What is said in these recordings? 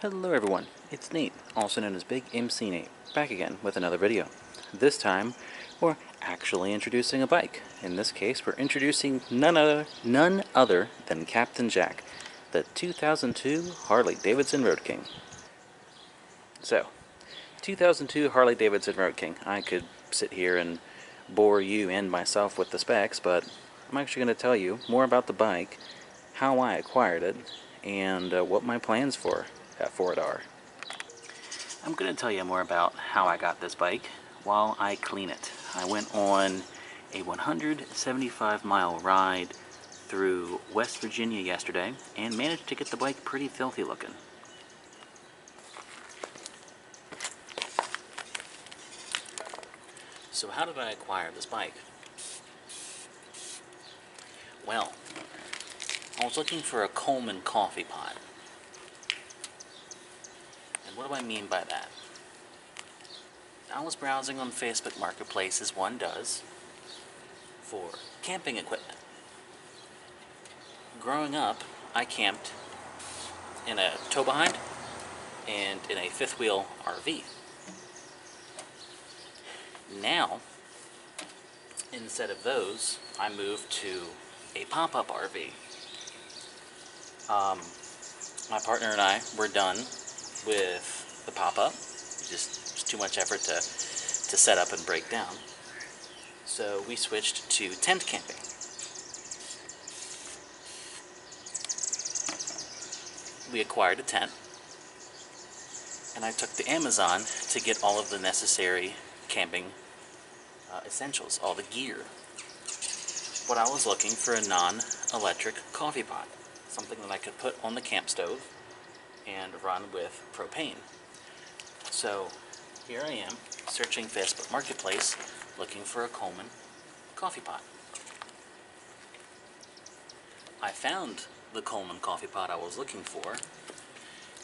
Hello everyone, it's Nate, also known as Big MC Nate, back again with another video. This time, we're actually introducing a bike. In this case, we're introducing none other than Captain Jack, the 2002 Harley Davidson Road King. So, 2002 Harley Davidson Road King. I could sit here and bore you and myself with the specs, but I'm actually going to tell you more about the bike, how I acquired it, and what my plans for it are. I'm going to tell you more about how I got this bike while I clean it. I went on a 175-mile ride through West Virginia yesterday and managed to get the bike pretty filthy looking. So how did I acquire this bike? Well, I was looking for a Coleman coffee pot. And what do I mean by that? I was browsing on Facebook Marketplace, as one does, for camping equipment. Growing up, I camped in a tow-behind and in a fifth-wheel RV. Now, instead of those, I moved to a pop-up RV. My partner and I were done with the pop-up. Just too much effort to set up and break down. So we switched to tent camping. We acquired a tent, and I took to Amazon to get all of the necessary camping essentials, all the gear. But I was looking for a non-electric coffee pot, something that I could put on the camp stove and run with propane. So here I am, searching Facebook Marketplace, looking for a Coleman coffee pot. I found the Coleman coffee pot I was looking for,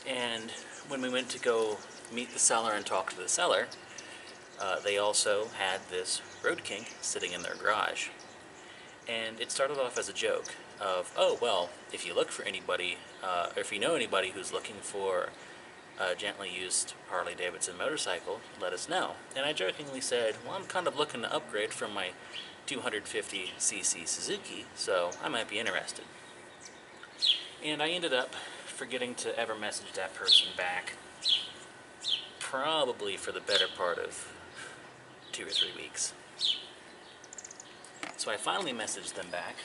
and when we went to go meet the seller and talk to the seller, they also had this Road King sitting in their garage. And it started off as a joke of, oh, well, if you look for anybody, or if you know anybody who's looking for a gently used Harley Davidson motorcycle, let us know. And I jokingly said, well, I'm kind of looking to upgrade from my 250cc Suzuki, so I might be interested. And I ended up forgetting to ever message that person back, probably for the better part of 2 or 3 weeks. So I finally messaged them back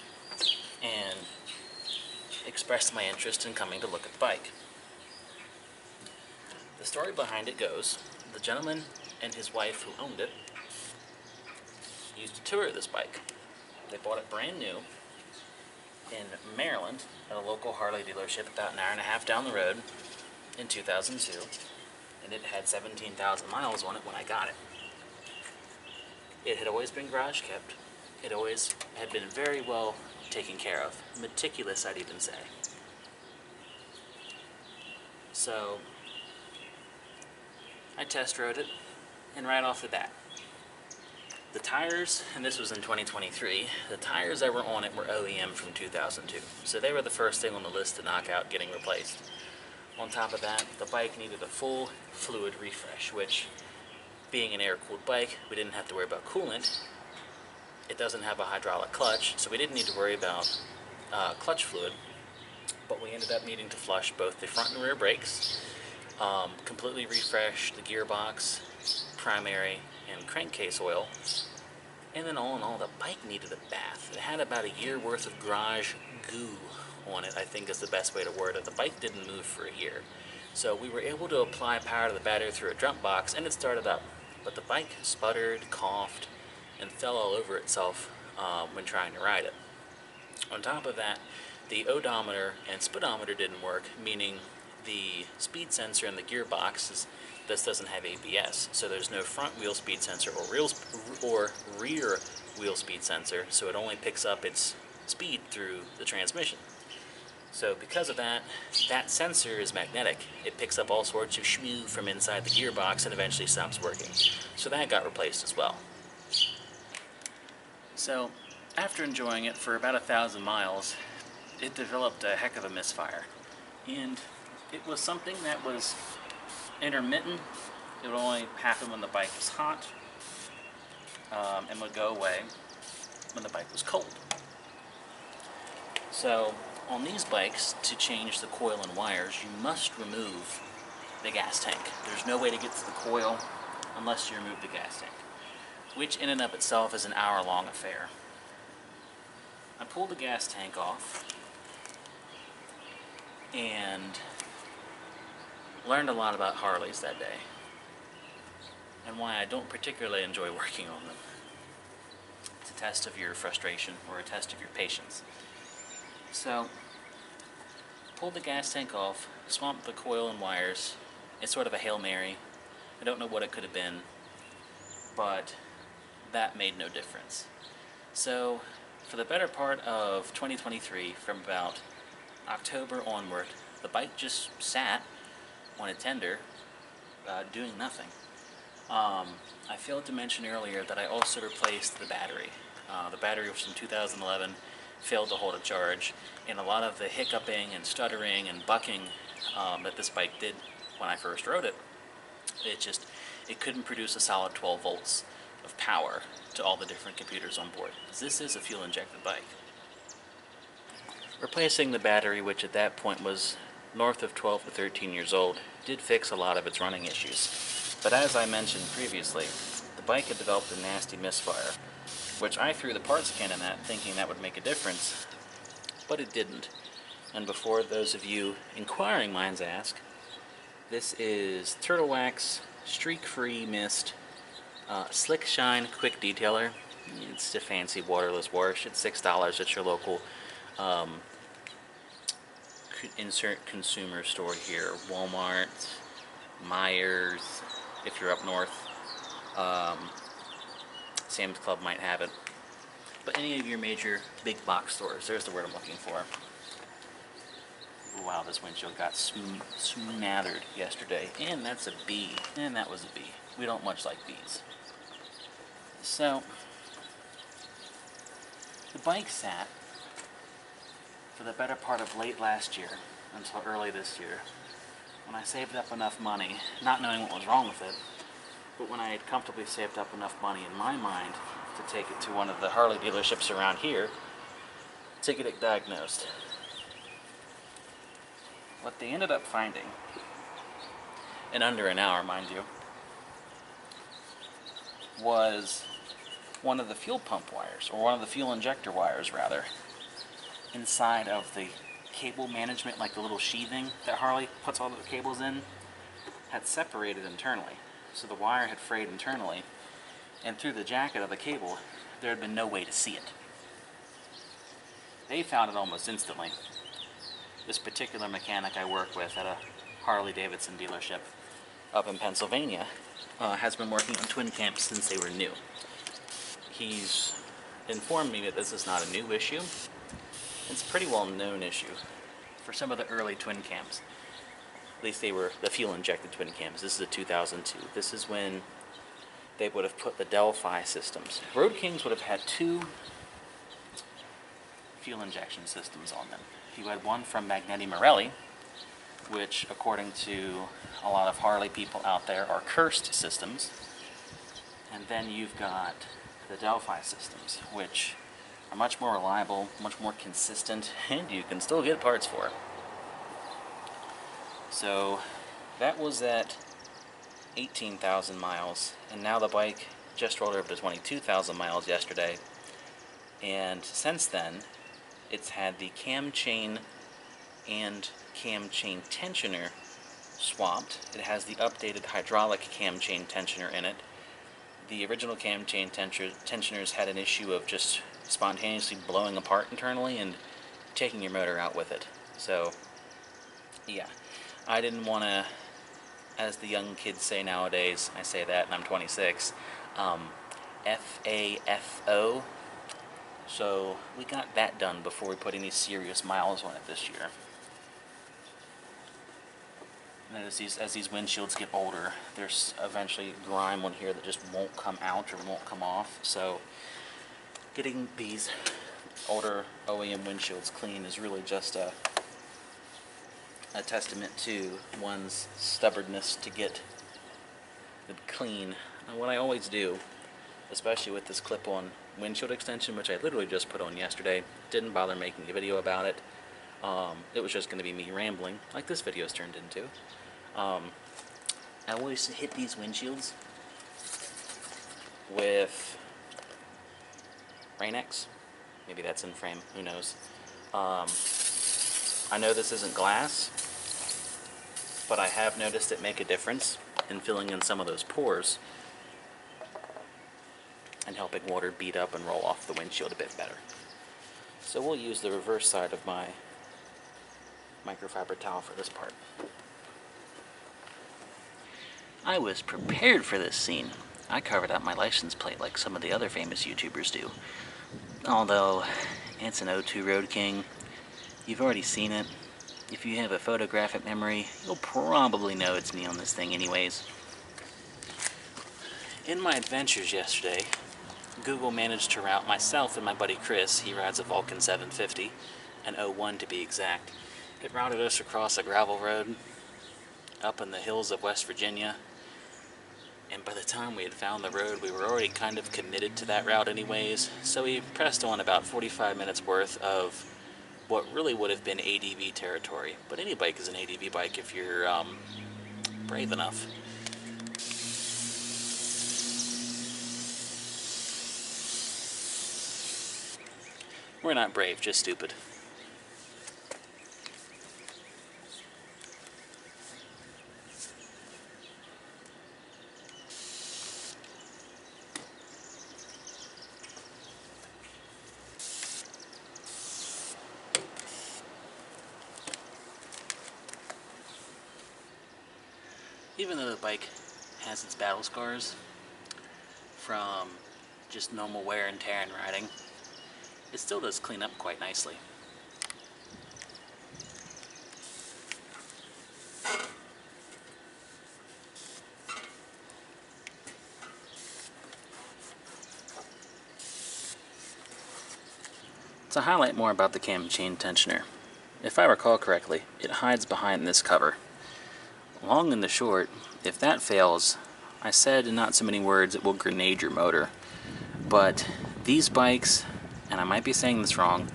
and expressed my interest in coming to look at the bike. The story behind it goes, the gentleman and his wife who owned it used to tour this bike. They bought it brand new in Maryland at a local Harley dealership about an hour and a half down the road in 2002, and it had 17,000 miles on it when I got it. It had always been garage kept. It always had been very well taken care of. Meticulous, I'd even say. So I test rode it, and right off the bat, the tires, and this was in 2023, the tires that were on it were OEM from 2002. So they were the first thing on the list to knock out getting replaced. On top of that, the bike needed a full fluid refresh, which, being an air-cooled bike, we didn't have to worry about coolant. It doesn't have a hydraulic clutch, so we didn't need to worry about clutch fluid, but we ended up needing to flush both the front and rear brakes, completely refresh the gearbox, primary, and crankcase oil, and then all in all, the bike needed a bath. It had about a year worth of garage goo on it, I think is the best way to word it. The bike didn't move for a year. So we were able to apply power to the battery through a jump box, and it started up. But the bike sputtered, coughed, and fell all over itself when trying to ride it. On top of that, the odometer and speedometer didn't work, meaning the speed sensor in the gearbox this doesn't have ABS, so there's no front wheel speed sensor or rear wheel speed sensor, so it only picks up its speed through the transmission. So because of that, that sensor is magnetic. It picks up all sorts of shmoo from inside the gearbox and eventually stops working. So that got replaced as well. So after enjoying it for about 1,000 miles, it developed a heck of a misfire. And It was something that was intermittent. It would only happen when the bike was hot, and would go away when the bike was cold. So on these bikes, to change the coil and wires, you must remove the gas tank. There's no way to get to the coil unless you remove the gas tank, which in and of itself is an hour-long affair. I pulled the gas tank off and learned a lot about Harleys that day, and why I don't particularly enjoy working on them. It's a test of your frustration, or a test of your patience. So, pulled the gas tank off, swamped the coil and wires. It's sort of a Hail Mary. I don't know what it could have been, but that made no difference. So, for the better part of 2023, from about October onward, the bike just sat on a tender, doing nothing. I failed to mention earlier that I also replaced the battery. The battery was from 2011, failed to hold a charge, and a lot of the hiccuping and stuttering and bucking that this bike did when I first rode it, it couldn't produce a solid 12 volts of power to all the different computers on board, because this is a fuel-injected bike. Replacing the battery, which at that point was north of 12 to 13 years old, did fix a lot of its running issues. But as I mentioned previously, the bike had developed a nasty misfire, which I threw the parts cannon at, thinking that would make a difference, but it didn't. And before those of you inquiring minds ask, this is Turtle Wax Streak-Free Mist Slick Shine Quick Detailer. It's a fancy waterless wash. It's $6 at your local insert consumer store here. Walmart, Myers, if you're up north. Sam's Club might have it. But any of your major big box stores, there's the word I'm looking for. Wow, this windshield got smothered yesterday. And that's a bee. And that was a bee. We don't much like bees. So, the bike sat for the better part of late last year until early this year, when I saved up enough money, not knowing what was wrong with it, but when I had comfortably saved up enough money in my mind to take it to one of the Harley dealerships around here to get it diagnosed. What they ended up finding, in under an hour, mind you, was one of the fuel pump wires, or one of the fuel injector wires, rather, inside of the cable management, like the little sheathing that Harley puts all the cables in, had separated internally. So the wire had frayed internally, and through the jacket of the cable, there had been no way to see it. They found it almost instantly. This particular mechanic I work with at a Harley Davidson dealership up in Pennsylvania has been working on twin cams since they were new. He's informed me that this is not a new issue. It's a pretty well-known issue for some of the early twin cams. At least they were the fuel-injected twin cams. This is a 2002. This is when they would have put the Delphi systems. Road Kings would have had two fuel injection systems on them. You had one from Magneti Marelli, which, according to a lot of Harley people out there, are cursed systems. And then you've got the Delphi systems, which are much more reliable, much more consistent, and you can still get parts for. So that was at 18,000 miles, and now the bike just rolled over to 22,000 miles yesterday, and since then it's had the cam chain and cam chain tensioner swapped. It has the updated hydraulic cam chain tensioner in it. The original cam chain tensioners had an issue of just spontaneously blowing apart internally and taking your motor out with it. So, yeah, I didn't want to, as the young kids say nowadays, I say that and I'm 26, FAFO. So we got that done before we put any serious miles on it this year. And as these windshields get older, there's eventually grime on here that just won't come out or won't come off. So getting these older OEM windshields clean is really just a a testament to one's stubbornness to get it clean. Now, what I always do, especially with this clip-on windshield extension, which I literally just put on yesterday, didn't bother making a video about it. It was just going to be me rambling, like this video's turned into. I always hit these windshields with Rain-X. Maybe that's in frame, who knows. I know this isn't glass, but I have noticed it make a difference in filling in some of those pores and helping water bead up and roll off the windshield a bit better. So we'll use the reverse side of my microfiber towel for this part. I was prepared for this scene. I covered up my license plate like some of the other famous YouTubers do. Although, it's an 02 Road King. You've already seen it. If you have a photographic memory, you'll probably know it's me on this thing anyways. In my adventures yesterday, Google managed to route myself and my buddy Chris, he rides a Vulcan 750, an 01 to be exact. It routed us across a gravel road up in the hills of West Virginia, and by the time we had found the road, we were already kind of committed to that route anyways, so we pressed on about 45 minutes worth of what really would have been ADV territory. But any bike is an ADV bike if you're brave enough. We're not brave, just stupid. Even though the bike has its battle scars from just normal wear and tear and riding, it still does clean up quite nicely. To highlight more about the cam chain tensioner, if I recall correctly, it hides behind this cover. Long and the short, if that fails, I said in not so many words it will grenade your motor. But these bikes, and I might be saying this wrong,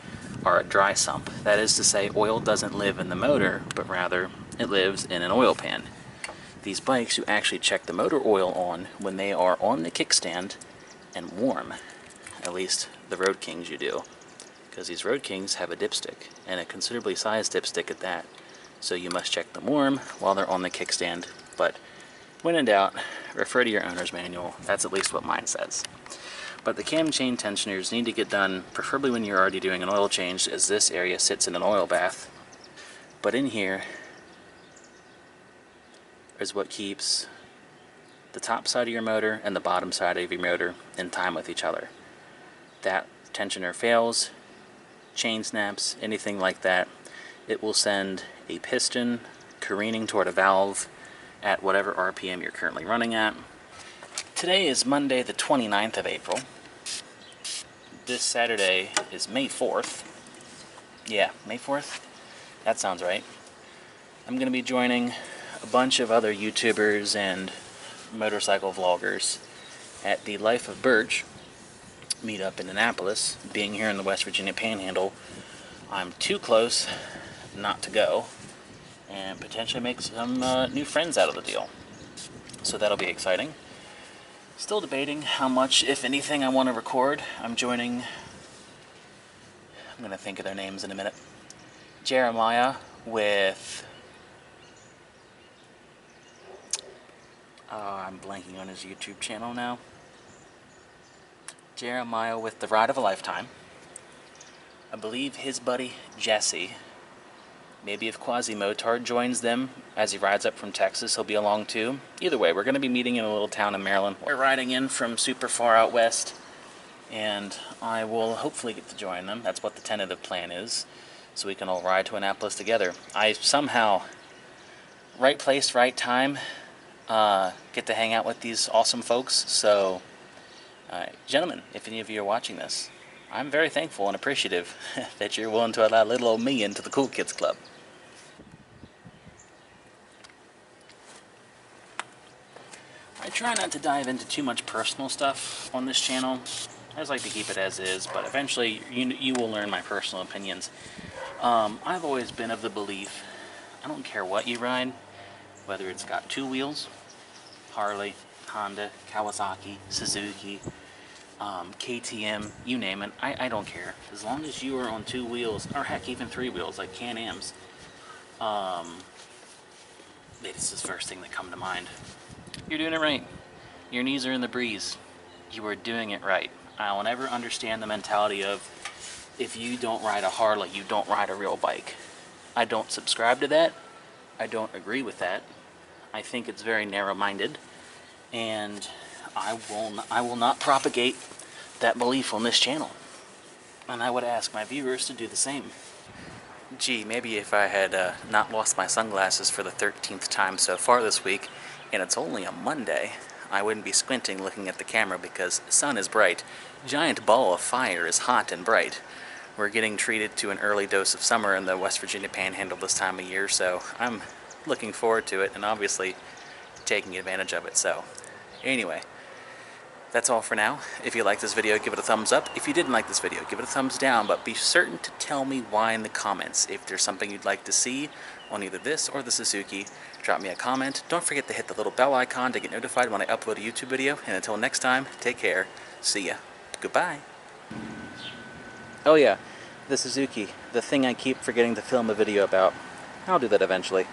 are a dry sump. That is to say, oil doesn't live in the motor, but rather it lives in an oil pan. These bikes, you actually check the motor oil on when they are on the kickstand and warm. At least the Road Kings you do. Because these Road Kings have a dipstick, and a considerably sized dipstick at that. So you must check them warm while they're on the kickstand. But when in doubt, refer to your owner's manual. That's at least what mine says. But the cam chain tensioners need to get done, preferably when you're already doing an oil change, as this area sits in an oil bath. But in here is what keeps the top side of your motor and the bottom side of your motor in time with each other. That tensioner fails, chain snaps, anything like that, it will send a piston careening toward a valve at whatever RPM you're currently running at. Today is Monday the 29th of April. This Saturday is May 4th. Yeah, May 4th? That sounds right. I'm going to be joining a bunch of other YouTubers and motorcycle vloggers at the Life of Birch meetup in Annapolis. Being here in the West Virginia Panhandle, I'm too close not to go and potentially make some new friends out of the deal. So that'll be exciting. Still debating how much, if anything, I want to record. I'm going to think of their names in a minute. Jeremiah with... I'm blanking on his YouTube channel now. Jeremiah with The Ride of a Lifetime. I believe his buddy Jesse. Maybe if Quasi-Motard joins them as he rides up from Texas, he'll be along too. Either way, we're going to be meeting in a little town in Maryland. We're riding in from super far out west, and I will hopefully get to join them. That's what the tentative plan is, so we can all ride to Annapolis together. I somehow, right place, right time, get to hang out with these awesome folks. So, gentlemen, if any of you are watching this, I'm very thankful and appreciative that you're willing to allow little old me into the Cool Kids Club. I try not to dive into too much personal stuff on this channel. I just like to keep it as is, but eventually you will learn my personal opinions. I've always been of the belief, I don't care what you ride, whether it's got 2 wheels, Harley, Honda, Kawasaki, Suzuki, KTM, you name it, I don't care. As long as you are on 2 wheels, or heck, even 3 wheels, like Can-Ams, this is the first thing that come to mind. You're doing it right. Your knees are in the breeze. You are doing it right. I will never understand the mentality of, if you don't ride a Harley, you don't ride a real bike. I don't subscribe to that. I don't agree with that. I think it's very narrow-minded, and I will not propagate that belief on this channel. And I would ask my viewers to do the same. Gee, maybe if I had not lost my sunglasses for the 13th time so far this week, and it's only a Monday, I wouldn't be squinting looking at the camera because the sun is bright. Giant ball of fire is hot and bright. We're getting treated to an early dose of summer in the West Virginia Panhandle this time of year, so I'm looking forward to it and obviously taking advantage of it. So anyway, that's all for now. If you liked this video, give it a thumbs up. If you didn't like this video, give it a thumbs down, but be certain to tell me why in the comments. If there's something you'd like to see on either this or the Suzuki, drop me a comment. Don't forget to hit the little bell icon to get notified when I upload a YouTube video. And until next time, take care. See ya. Goodbye. Oh yeah, the Suzuki, the thing I keep forgetting to film a video about. I'll do that eventually.